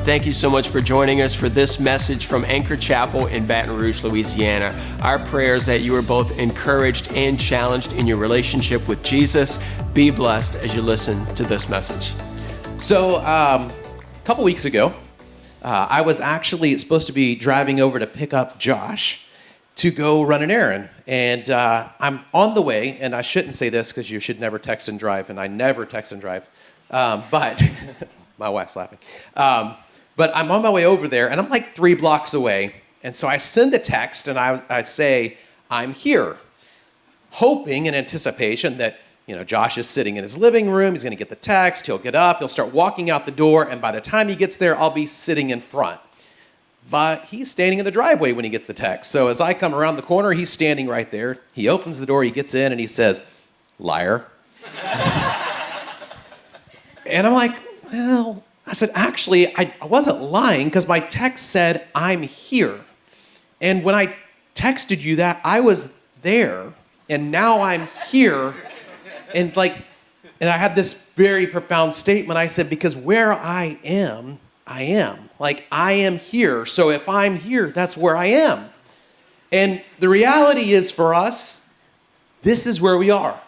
Thank you so much for joining us for this message from Anchor Chapel in Baton Rouge, Louisiana. Our prayer is that you are both encouraged and challenged in your relationship with Jesus. Be blessed as you listen to this message. So, a couple weeks ago, I was actually supposed to be driving over to pick up Josh to go run an errand. And I'm on the way, and I shouldn't say this because you should never text and drive, and I never text and drive. But my wife's laughing. But I'm on my way over there, and I'm like 3 blocks away. And so I send a text, and I say, I'm here, hoping in anticipation that, Josh is sitting in his living room. He's going to get the text. He'll get up. He'll start walking out the door. And by the time he gets there, I'll be sitting in front. But he's standing in the driveway when he gets the text. So as I come around the corner, he's standing right there. He opens the door. He gets in, and he says, liar. And I'm like, well, I said, actually, I wasn't lying because my text said, I'm here. And when I texted you that, I was there. And now I'm here. And I had this very profound statement. I said, because where I am, I am. I am here. So if I'm here, that's where I am. And the reality is for us, this is where we are.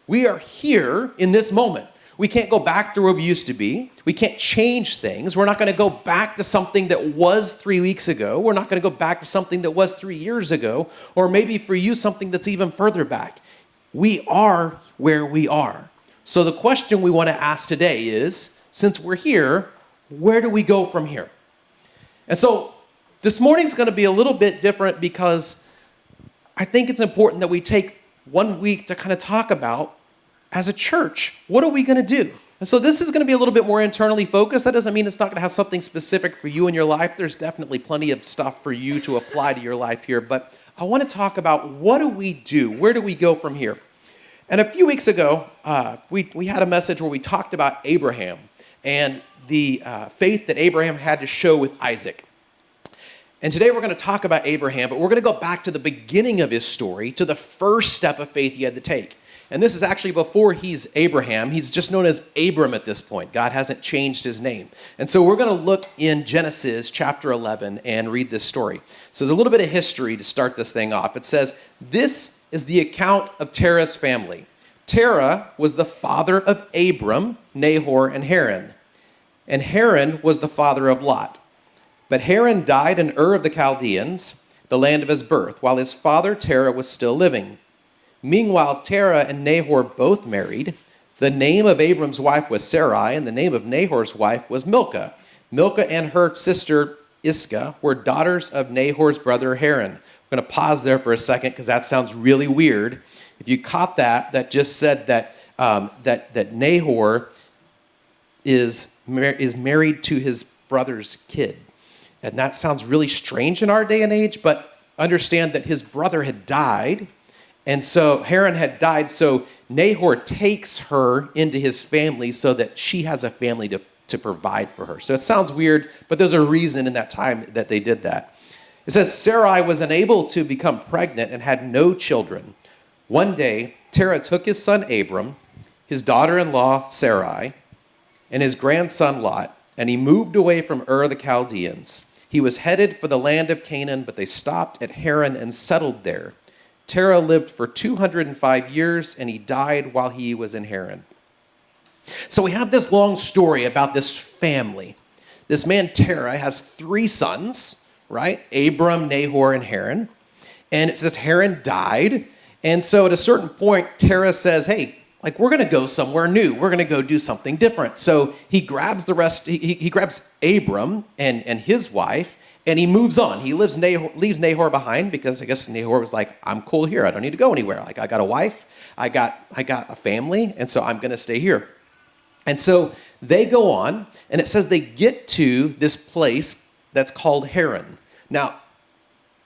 We are here in this moment. We can't go back to where we used to be. We can't change things. We're not going to go back to something that was 3 weeks ago. We're not going to go back to something that was 3 years ago, or maybe for you, something that's even further back. We are where we are. So the question we want to ask today is, since we're here, where do we go from here? And so this morning's going to be a little bit different because I think it's important that we take 1 week to kind of talk about, as a church, what are we going to do? And so this is going to be a little bit more internally focused. That doesn't mean it's not going to have something specific for you in your life. There's definitely plenty of stuff for you to apply to your life here. But I want to talk about, what do we do? Where do we go from here? And a few weeks ago, we had a message where we talked about Abraham and the faith that Abraham had to show with Isaac. And today we're going to talk about Abraham, but we're going to go back to the beginning of his story, to the first step of faith he had to take. And this is actually before he's Abraham. He's just known as Abram at this point. God hasn't changed his name. And so we're going to look in Genesis chapter 11 and read this story. So there's a little bit of history to start this thing off. It says, this is the account of Terah's family. Terah was the father of Abram, Nahor, and Haran. And Haran was the father of Lot. But Haran died in Ur of the Chaldeans, the land of his birth, while his father Terah was still living. Meanwhile, Terah and Nahor both married. The name of Abram's wife was Sarai, and the name of Nahor's wife was Milcah. Milcah and her sister Iscah were daughters of Nahor's brother Haran. I'm going to pause there for a second because that sounds really weird. If you caught that just said that that Nahor is married to his brother's kid. And that sounds really strange in our day and age, but understand that his brother had died. And so Haran had died, so Nahor takes her into his family so that she has a family to provide for her. So it sounds weird, but there's a reason in that time that they did that. It says Sarai was unable to become pregnant and had no children. One day, Terah took his son Abram, his daughter-in-law Sarai, and his grandson Lot, and he moved away from Ur of the Chaldeans. He was headed for the land of Canaan, but they stopped at Haran and settled there. Terah lived for 205 years, and he died while he was in Haran. So we have this long story about this family. This man, Terah, has 3 sons, right? Abram, Nahor, and Haran. And it says Haran died. And so at a certain point, Terah says, hey, we're going to go somewhere new. We're going to go do something different. So he grabs he grabs Abram and his wife, and he moves on. He leaves Nahor behind because I guess Nahor was like, I'm cool here. I don't need to go anywhere. I got a wife. I got a family, and so I'm going to stay here. And so they go on, and it says they get to this place that's called Haran. Now,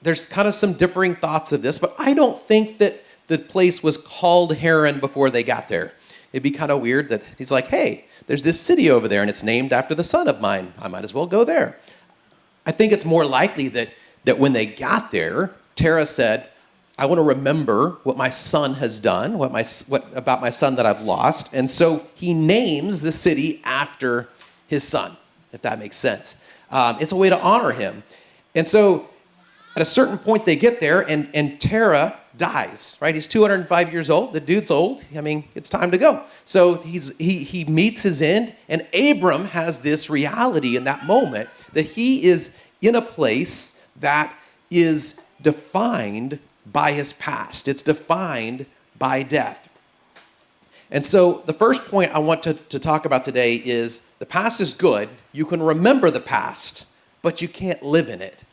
there's kind of some differing thoughts of this, but I don't think that the place was called Haran before they got there. It'd be kind of weird that he's like, hey, there's this city over there, and it's named after the son of mine. I might as well go there. I think it's more likely that when they got there, Terah said, I want to remember what my son has done, what about my son that I've lost. And so he names the city after his son, if that makes sense. It's a way to honor him. And so at a certain point they get there, and Terah dies, right? He's 205 years old. The dude's old. I mean, it's time to go. So he meets his end, and Abram has this reality in that moment that he is in a place that is defined by his past. It's defined by death. And so the first point I want to talk about today is the past is good. You can remember the past, but you can't live in it.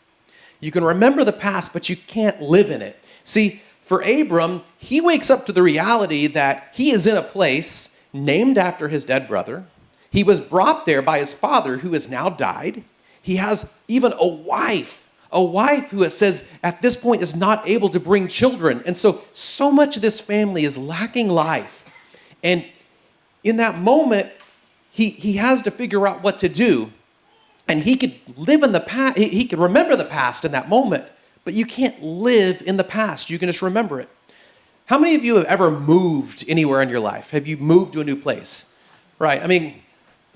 You can remember the past, but you can't live in it. See, for Abram, he wakes up to the reality that he is in a place named after his dead brother. He was brought there by his father, who has now died. He has even a wife who, it says, at this point is not able to bring children. And so much of this family is lacking life. And in that moment, he has to figure out what to do. And he could live in the past. He could remember the past in that moment, but you can't live in the past. You can just remember it. How many of you have ever moved anywhere in your life? Have you moved to a new place? Right. I mean,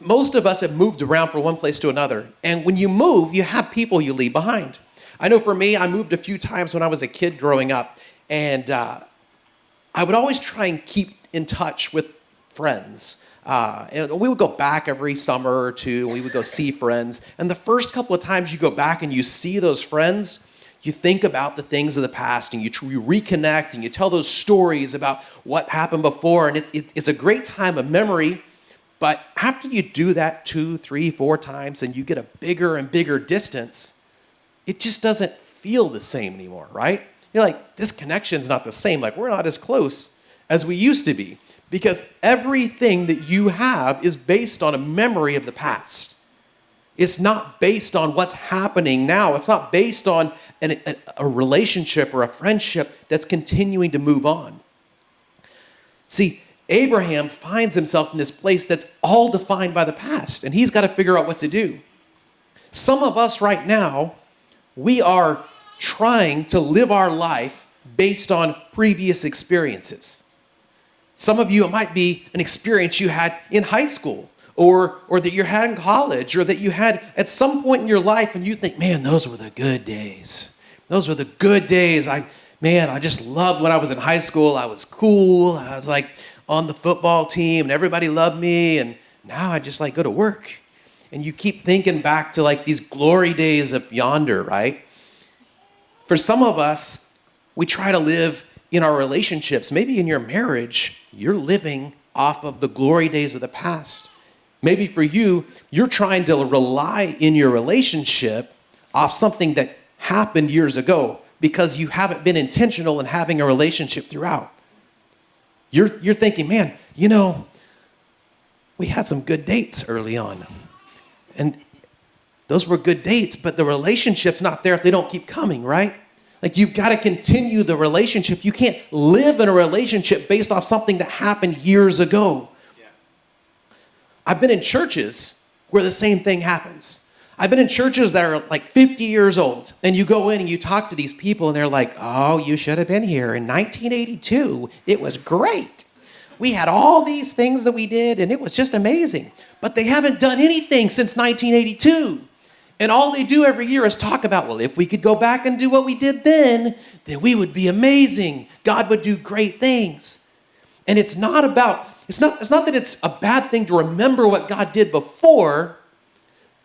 most of us have moved around from one place to another. And when you move, you have people you leave behind. I know for me, I moved a few times when I was a kid growing up. And I would always try and keep in touch with friends. And we would go back every summer or two, and we would go see friends. And the first couple of times you go back and you see those friends, you think about the things of the past, and you reconnect, and you tell those stories about what happened before. And it's a great time of memory. But after you do that 2, 3, 4 times, and you get a bigger and bigger distance, it just doesn't feel the same anymore, right? You're like, this connection's not the same. Like, we're not as close as we used to be. Because everything that you have is based on a memory of the past. It's not based on what's happening now. It's not based on a relationship or a friendship that's continuing to move on. See, Abraham finds himself in this place that's all defined by the past, and he's got to figure out what to do. Some of us right now, we are trying to live our life based on previous experiences. Some of you, it might be an experience you had in high school, or that you had in college, or that you had at some point in your life, and you think, man, those were the good days. Those were the good days. I just loved when I was in high school. I was cool. I was like on the football team, and everybody loved me, and now I just like go to work. And you keep thinking back to like these glory days up yonder, right? For some of us, we try to live in our relationships, maybe in your marriage, you're living off of the glory days of the past. Maybe for you, you're trying to rely in your relationship off something that happened years ago because you haven't been intentional in having a relationship throughout. You're thinking, man, we had some good dates early on. And those were good dates, but the relationship's not there if they don't keep coming, right? Like, you've got to continue the relationship. You can't live in a relationship based off something that happened years ago. Yeah. I've been in churches where the same thing happens. I've been in churches that are like 50 years old, and you go in and you talk to these people, and they're like, oh, you should have been here. In 1982, it was great. We had all these things that we did, and it was just amazing. But they haven't done anything since 1982. And all they do every year is talk about, well, if we could go back and do what we did then we would be amazing. God would do great things. And it's not that it's a bad thing to remember what God did before,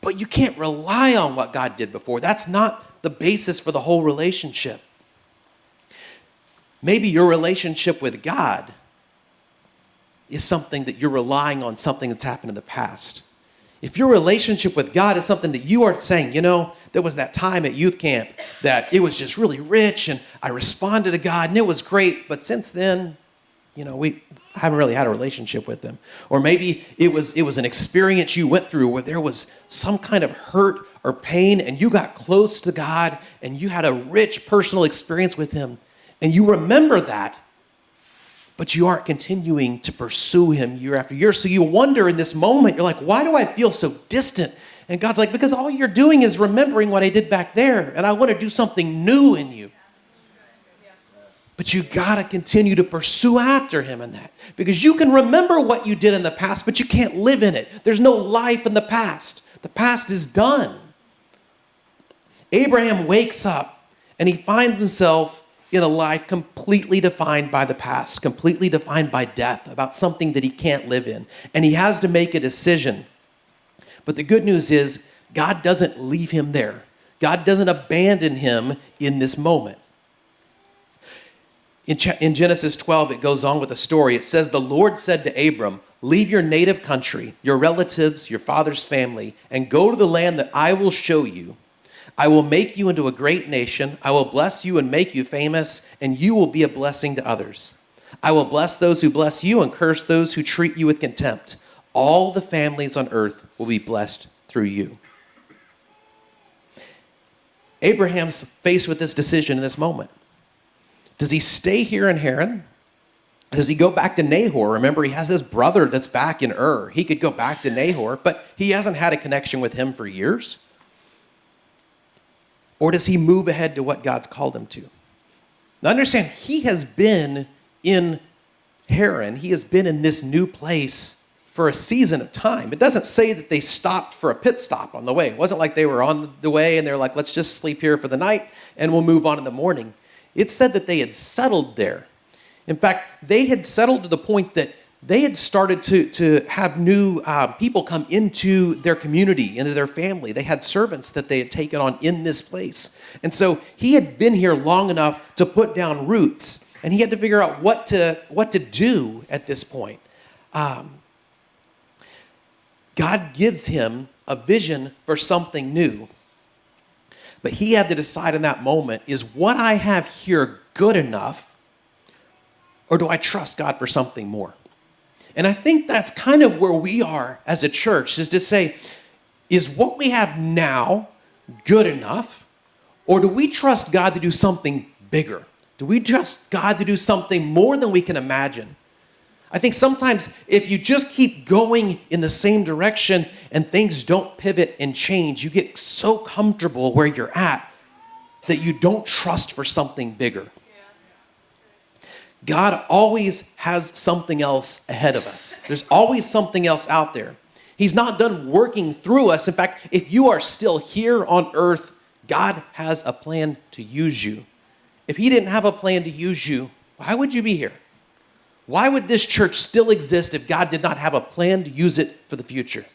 but you can't rely on what God did before. That's not the basis for the whole relationship. Maybe your relationship with God is something that you're relying on, something that's happened in the past. If your relationship with God is something that you are saying, there was that time at youth camp that it was just really rich and I responded to God and it was great, but since then, we haven't really had a relationship with Him. Or maybe it was an experience you went through where there was some kind of hurt or pain and you got close to God and you had a rich personal experience with Him and you remember that, but you aren't continuing to pursue Him year after year. So you wonder in this moment, you're like, why do I feel so distant? And God's like, because all you're doing is remembering what I did back there, and I want to do something new in you. But you got to continue to pursue after Him in that. Because you can remember what you did in the past, but you can't live in it. There's no life in the past. The past is done. Abraham wakes up and he finds himself in a life completely defined by the past, completely defined by death, about something that he can't live in. And he has to make a decision. But the good news is God doesn't leave him there. God doesn't abandon him in this moment. In Genesis 12, it goes on with a story. It says, the Lord said to Abram, leave your native country, your relatives, your father's family, and go to the land that I will show you. I will make you into a great nation. I will bless you and make you famous, and you will be a blessing to others. I will bless those who bless you and curse those who treat you with contempt. All the families on earth will be blessed through you. Abraham's faced with this decision in this moment. Does he stay here in Haran? Does he go back to Nahor? Remember, he has this brother that's back in Ur. He could go back to Nahor, but he hasn't had a connection with him for years. Or does he move ahead to what God's called him to? Now understand, he has been in Haran. He has been in this new place for a season of time. It doesn't say that they stopped for a pit stop on the way. It wasn't like they were on the way and they're like, let's just sleep here for the night and we'll move on in the morning. It said that they had settled there. In fact, they had settled to the point that they had started to have new people come into their community, into their family. They had servants that they had taken on in this place. And so he had been here long enough to put down roots, and he had to figure out what to do at this point. God gives him a vision for something new. But he had to decide in that moment, is what I have here good enough, or do I trust God for something more? And I think that's kind of where we are as a church, is to say, is what we have now good enough, or do we trust God to do something bigger? Do we trust God to do something more than we can imagine? I think sometimes if you just keep going in the same direction and things don't pivot and change, you get so comfortable where you're at that you don't trust for something bigger. God always has something else ahead of us. There's always something else out there. He's not done working through us. In fact, if you are still here on earth, God has a plan to use you. If he didn't have a plan to use you, why would you be here? Why would this church still exist if God did not have a plan to use it for the future?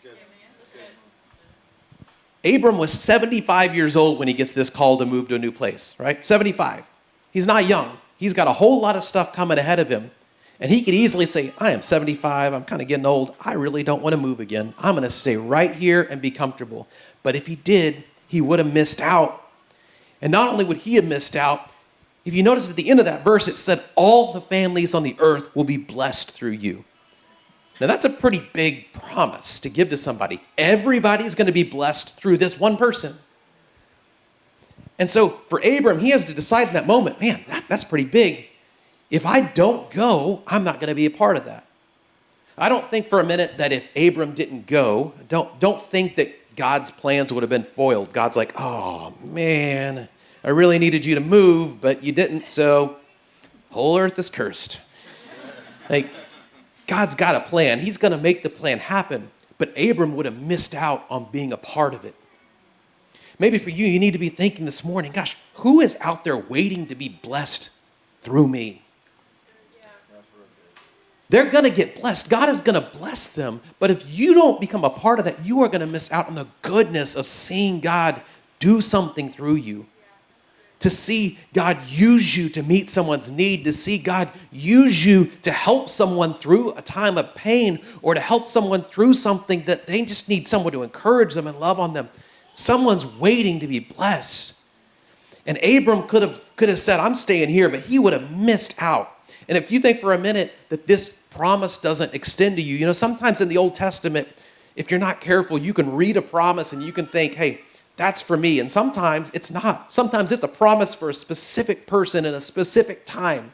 Abram was 75 years old when he gets this call to move to a new place, right? 75. He's not young. He's got a whole lot of stuff coming ahead of him. And he could easily say, I am 75. I'm kind of getting old. I really don't want to move again. I'm going to stay right here and be comfortable. But if he did, he would have missed out. And not only would he have missed out, if you notice at the end of that verse, it said, all the families on the earth will be blessed through you. Now that's a pretty big promise to give to somebody. Everybody's going to be blessed through this one person. And so for Abram, he has to decide in that moment, man, that's pretty big. If I don't go, I'm not going to be a part of that. I don't think for a minute that if Abram didn't go, don't think that God's plans would have been foiled. God's like, oh man, I really needed you to move, but you didn't, so whole earth is cursed. Like, God's got a plan. He's going to make the plan happen, but Abram would have missed out on being a part of it. Maybe for you, you need to be thinking this morning, gosh, who is out there waiting to be blessed through me? They're going to get blessed. God is going to bless them, but if you don't become a part of that, you are going to miss out on the goodness of seeing God do something through you. To see God use you to meet someone's need, to see God use you to help someone through a time of pain, or to help someone through something that they just need someone to encourage them and love on them. Someone's waiting to be blessed. And Abram could have said, I'm staying here, but he would have missed out. And if you think for a minute that this promise doesn't extend to you, you know, sometimes in the Old Testament, if you're not careful, you can read a promise and you can think, hey, that's for me. And sometimes it's not. Sometimes it's a promise for a specific person in a specific time.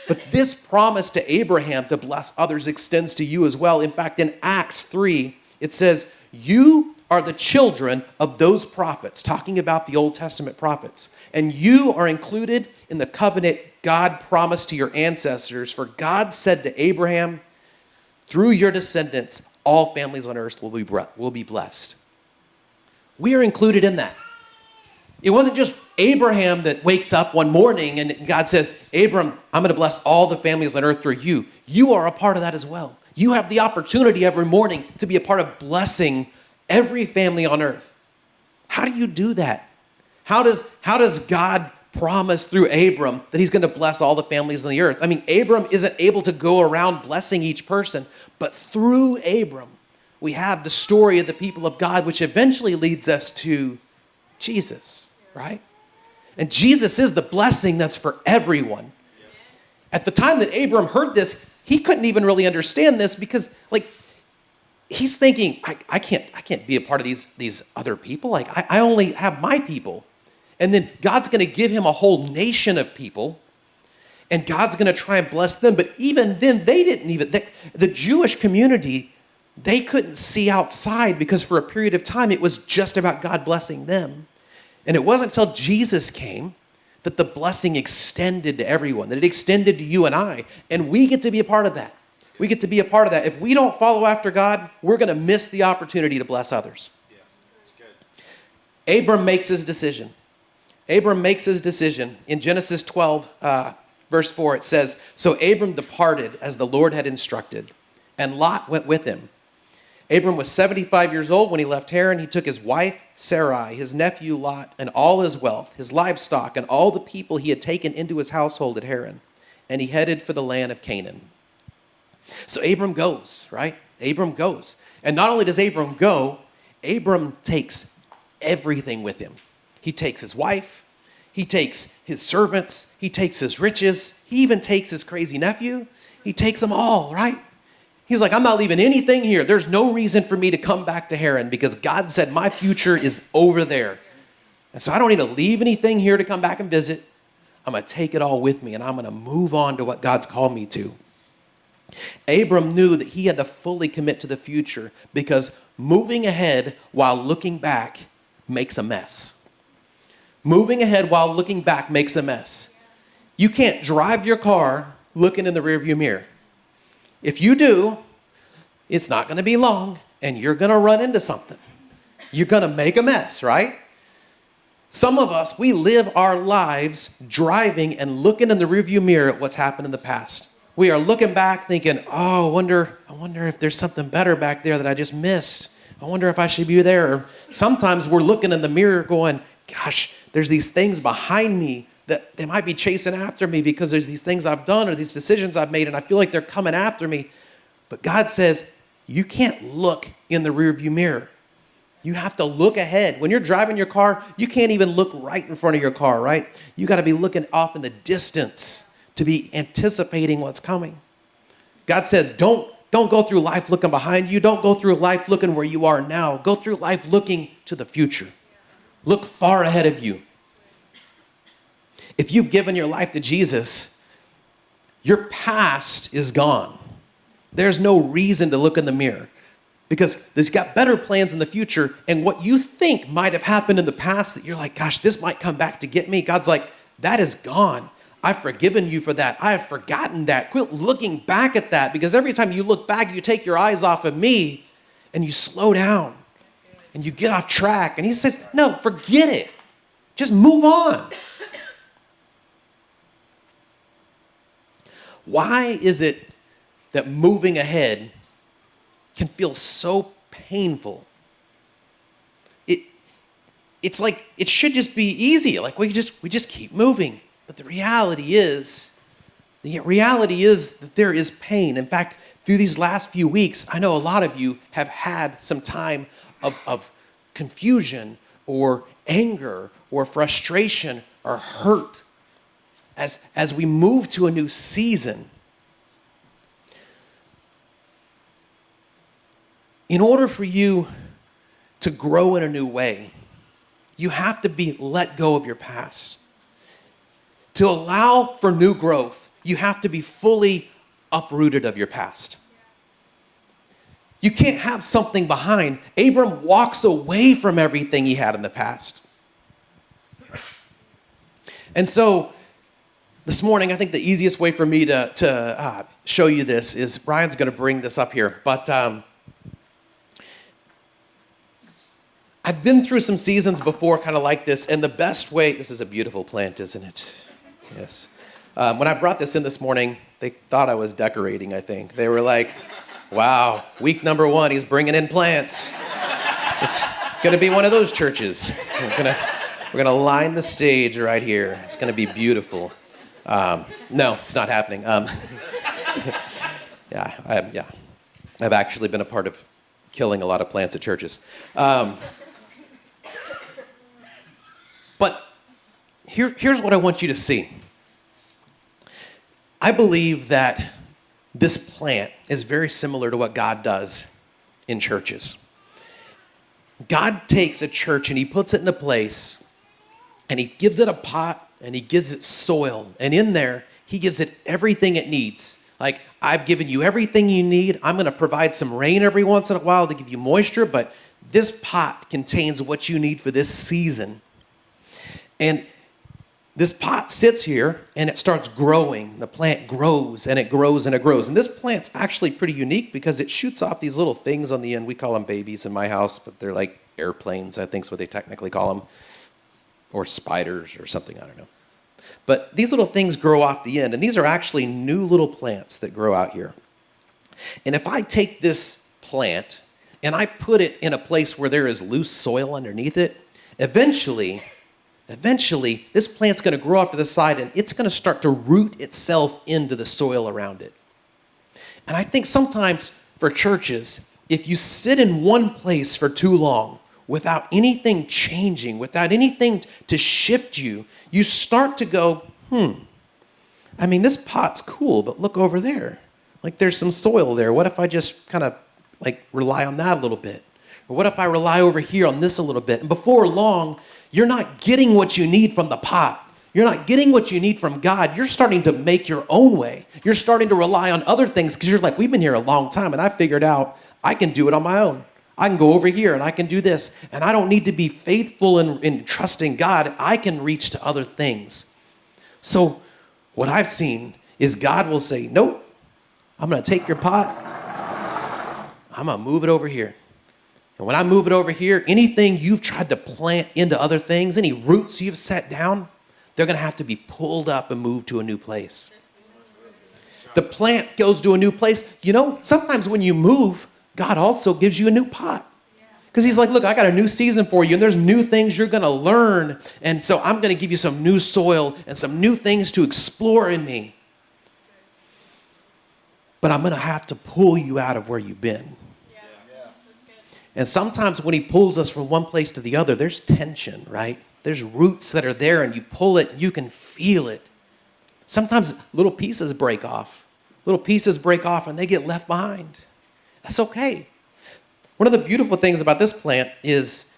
But this promise to Abraham to bless others extends to you as well. In fact, in Acts 3, it says, you are the children of those prophets, talking about the Old Testament prophets. And you are included in the covenant God promised to your ancestors. For God said to Abraham, through your descendants, all families on earth will be blessed. We are included in that. It wasn't just Abraham that wakes up one morning and God says, Abram, I'm going to bless all the families on earth through you. You are a part of that as well. You have the opportunity every morning to be a part of blessing every family on earth. How do you do that? How does God promise through Abram that he's going to bless all the families on the earth? I mean, Abram isn't able to go around blessing each person, but through Abram, we have the story of the people of God, which eventually leads us to Jesus, right? And Jesus is the blessing that's for everyone. At the time that Abram heard this, he couldn't even really understand this because, he's thinking, I can't be a part of these other people. I only have my people. And then God's going to give him a whole nation of people, and God's going to try and bless them. But even then, the Jewish community, they couldn't see outside because for a period of time, it was just about God blessing them. And it wasn't until Jesus came that the blessing extended to everyone, that it extended to you and I. And we get to be a part of that. We get to be a part of that. If we don't follow after God, we're going to miss the opportunity to bless others. Yeah, that's good. Abram makes his decision. Abram makes his decision. In Genesis 12, verse 4, it says, "So Abram departed as the Lord had instructed, and Lot went with him. Abram was 75 years old when he left Haran. He took his wife, Sarai, his nephew Lot, and all his wealth, his livestock, and all the people he had taken into his household at Haran, and he headed for the land of Canaan." So Abram goes, right? Abram goes. And not only does Abram go, Abram takes everything with him. He takes his wife, he takes his servants, he takes his riches, he even takes his crazy nephew. He takes them all, right? He's like, I'm not leaving anything here. There's no reason for me to come back to Haran because God said my future is over there. And so I don't need to leave anything here to come back and visit. I'm going to take it all with me, and I'm going to move on to what God's called me to. Abram knew that he had to fully commit to the future because moving ahead while looking back makes a mess. Moving ahead while looking back makes a mess. You can't drive your car looking in the rearview mirror. If you do, it's not going to be long, and you're going to run into something. You're going to make a mess, right? Some of us, we live our lives driving and looking in the rearview mirror at what's happened in the past. We are looking back thinking, oh, I wonder if there's something better back there that I just missed. I wonder if I should be there. Or sometimes we're looking in the mirror going, gosh, there's these things behind me that they might be chasing after me because there's these things I've done or these decisions I've made, and I feel like they're coming after me. But God says, you can't look in the rearview mirror. You have to look ahead. When you're driving your car, you can't even look right in front of your car, right? You got to be looking off in the distance to be anticipating what's coming. God says, don't go through life looking behind you. Don't go through life looking where you are now. Go through life looking to the future. Look far ahead of you. If you've given your life to Jesus, your past is gone. There's no reason to look in the mirror because He's got better plans in the future, and what you think might have happened in the past that you're like, gosh, this might come back to get me. God's like, that is gone. I've forgiven you for that. I have forgotten that. Quit looking back at that, because every time you look back, you take your eyes off of me and you slow down and you get off track. And He says, no, forget it. Just move on. Why is it that moving ahead can feel so painful? It's like it should just be easy. Like we just keep moving. But the reality is that there is pain. In fact, through these last few weeks, I know a lot of you have had some time of confusion or anger or frustration or hurt as we move to a new season. In order for you to grow in a new way, you have to be let go of your past. To allow for new growth, you have to be fully uprooted of your past. You can't have something behind. Abram walks away from everything he had in the past. And so this morning, I think the easiest way for me to show you this is Brian's going to bring this up here. But I've been through some seasons before kind of like this, and the best way, this is a beautiful plant, isn't it? Yes. When I brought this in this morning, they thought I was decorating, I think. They were like, wow, week number 1, he's bringing in plants. It's going to be one of those churches. We're gonna line the stage right here. It's going to be beautiful. No, it's not happening. I've actually been a part of killing a lot of plants at churches. But here's what I want you to see. I believe that this plant is very similar to what God does in churches. God takes a church and he puts it in a place and he gives it a pot and he gives it soil. And in there, he gives it everything it needs. Like, I've given you everything you need. I'm going to provide some rain every once in a while to give you moisture, but this pot contains what you need for this season. And this pot sits here and it starts growing. The plant grows and it grows and it grows. And this plant's actually pretty unique because it shoots off these little things on the end. We call them babies in my house, but they're like airplanes, I think is what they technically call them, or spiders or something, I don't know. But these little things grow off the end, and these are actually new little plants that grow out here. And if I take this plant and I put it in a place where there is loose soil underneath it, eventually, this plant's going to grow off to the side and it's going to start to root itself into the soil around it. And I think sometimes for churches, if you sit in one place for too long without anything changing, without anything to shift you, you start to go, I mean, this pot's cool, but look over there. Like, there's some soil there. What if I just kind of like rely on that a little bit? Or what if I rely over here on this a little bit? And before long, you're not getting what you need from the pot. You're not getting what you need from God. You're starting to make your own way. You're starting to rely on other things because you're like, we've been here a long time and I figured out I can do it on my own. I can go over here and I can do this. And I don't need to be faithful in trusting God. I can reach to other things. So what I've seen is God will say, nope, I'm going to take your pot. I'm going to move it over here. And when I move it over here, anything you've tried to plant into other things, any roots you've set down, they're going to have to be pulled up and moved to a new place. The plant goes to a new place. You know, sometimes when you move, God also gives you a new pot. Because he's like, look, I got a new season for you, and there's new things you're going to learn. And so I'm going to give you some new soil and some new things to explore in me. But I'm going to have to pull you out of where you've been. And sometimes when he pulls us from one place to the other, there's tension, right? There's roots that are there, and you pull it, you can feel it. Sometimes little pieces break off. Little pieces break off, and they get left behind. That's okay. One of the beautiful things about this plant is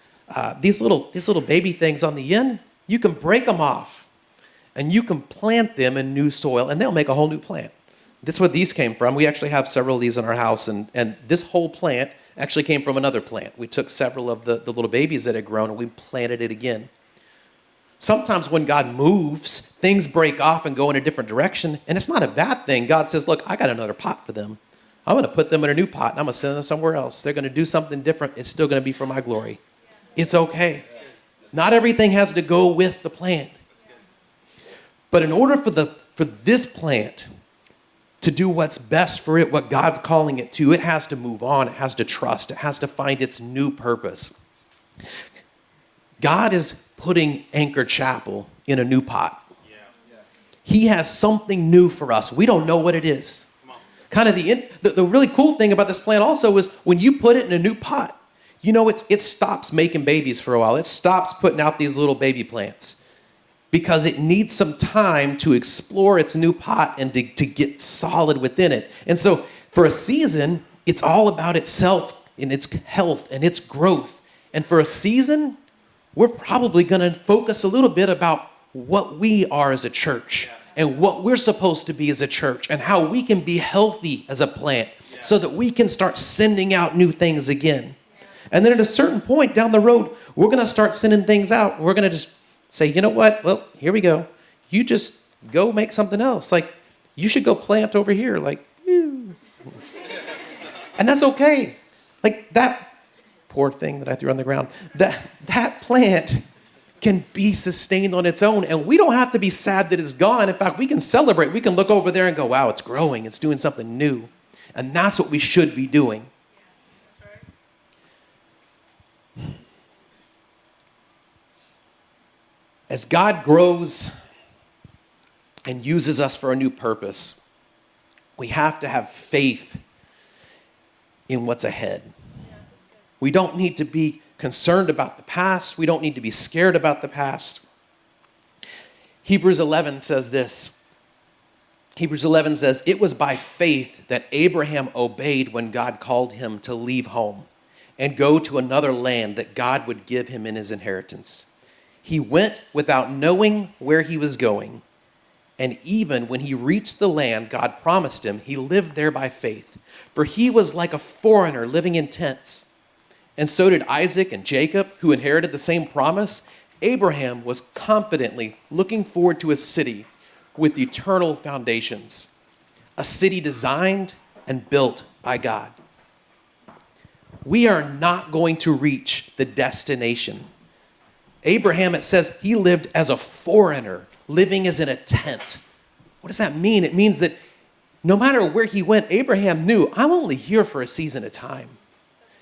these little baby things on the end, you can break them off, and you can plant them in new soil, and they'll make a whole new plant. That's where these came from. We actually have several of these in our house, and this whole plant actually came from another plant. We took several of the little babies that had grown, and we planted it again. Sometimes when God moves, things break off and go in a different direction, and it's not a bad thing. God says, look, I got another pot for them. I'm going to put them in a new pot, and I'm going to send them somewhere else. They're going to do something different. It's still going to be for my glory. It's okay. Not everything has to go with the plant. But in order for this plant to do what's best for it, what God's calling it to, it has to move on. It has to trust. It has to find its new purpose. God is putting Anchor Chapel in a new pot. He has something new for us. We don't know what it is. Kind of the really cool thing about this plant also is when you put it in a new pot, you know, it stops making babies for a while. It stops putting out these little baby plants because it needs some time to explore its new pot and to get solid within it. And so for a season, it's all about itself and its health and its growth. And for a season, we're probably going to focus a little bit about what we are as a church and what we're supposed to be as a church and how we can be healthy as a plant so that we can start sending out new things again. And then at a certain point down the road, we're going to start sending things out. We're going to just say, you know what? Well, here we go. You just go make something else. Like, you should go plant over here. Like, and that's okay. Like, that poor thing that I threw on the ground, that plant can be sustained on its own. And we don't have to be sad that it's gone. In fact, we can celebrate. We can look over there and go, wow, it's growing. It's doing something new. And that's what we should be doing. As God grows and uses us for a new purpose, we have to have faith in what's ahead. We don't need to be concerned about the past. We don't need to be scared about the past. Hebrews 11 says this. Hebrews 11 says, it was by faith that Abraham obeyed when God called him to leave home and go to another land that God would give him in his inheritance. He went without knowing where he was going. And even when he reached the land God promised him, he lived there by faith. For he was like a foreigner living in tents. And so did Isaac and Jacob, who inherited the same promise. Abraham was confidently looking forward to a city with eternal foundations, a city designed and built by God. We are not going to reach the destination. Abraham, it says, he lived as a foreigner, living as in a tent. What does that mean? It means that no matter where he went, Abraham knew, I'm only here for a season at a time.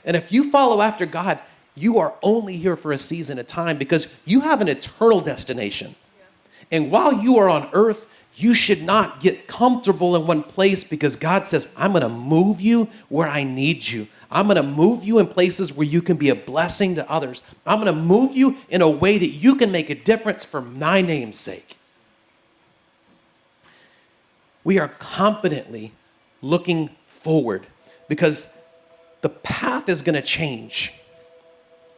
And if you follow after God, you are only here for a season at a time because you have an eternal destination. Yeah. And while you are on earth, you should not get comfortable in one place because God says, I'm going to move you where I need you. I'm going to move you in places where you can be a blessing to others. I'm going to move you in a way that you can make a difference for my name's sake. We are confidently looking forward because the path is going to change,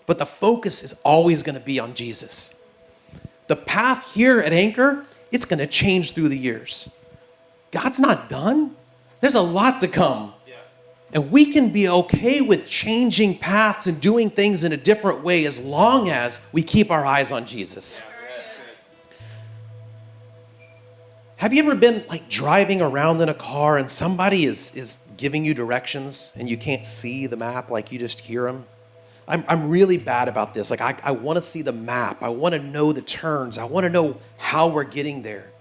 but the focus is always going to be on Jesus. The path here at Anchor, it's going to change through the years. God's not done. There's a lot to come. Yeah. And we can be okay with changing paths and doing things in a different way as long as we keep our eyes on Jesus. Yeah. Have you ever been like driving around in a car and somebody is giving you directions and you can't see the map, like you just hear them? I'm really bad about this. Like I want to see the map. I want to know the turns. I want to know how we're getting there.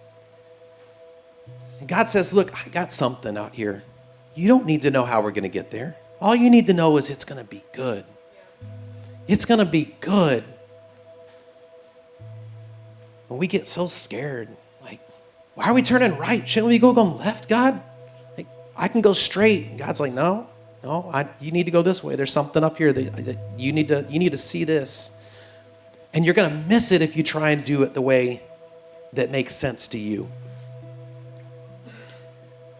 And God says, look, I got something out here. You don't need to know how we're going to get there. All you need to know is it's going to be good. It's going to be good. When we get so scared, like, why are we turning right? Shouldn't we go left, God? Like, I can go straight. And God's like, no, you need to go this way. There's something up here that you need to see this. And you're going to miss it if you try and do it the way that makes sense to you.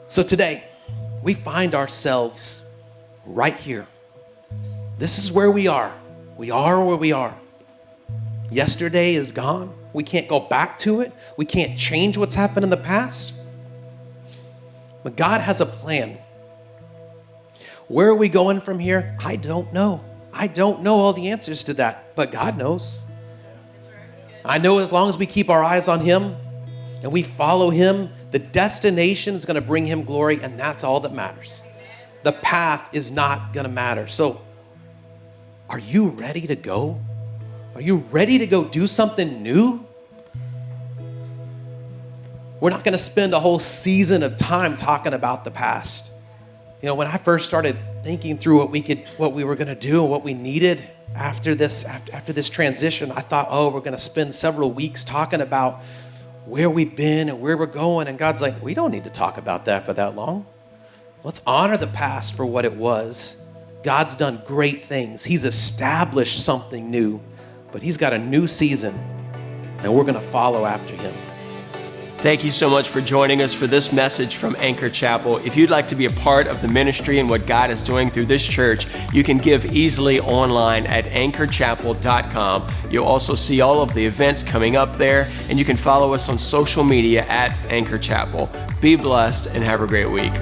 So today, we find ourselves right here. This is where we are. We are where we are. Yesterday is gone. We can't go back to it. We can't change what's happened in the past. But God has a plan. Where are we going from here? I don't know. I don't know all the answers to that, but God knows. I know as long as we keep our eyes on Him and we follow Him, the destination is going to bring Him glory, and that's all that matters. The path is not going to matter. So, are you ready to go? Are you ready to go do something new? We're not going to spend a whole season of time talking about the past. You know, when I first started thinking through what we were going to do and what we needed after this transition, I thought, we're going to spend several weeks talking about where we've been and where we're going. And God's like, we don't need to talk about that for that long. Let's honor the past for what it was. God's done great things. He's established something new, but He's got a new season, and we're going to follow after Him. Thank you so much for joining us for this message from Anchor Chapel. If you'd like to be a part of the ministry and what God is doing through this church, you can give easily online at anchorchapel.com. You'll also see all of the events coming up there, and you can follow us on social media at Anchor Chapel. Be blessed and have a great week.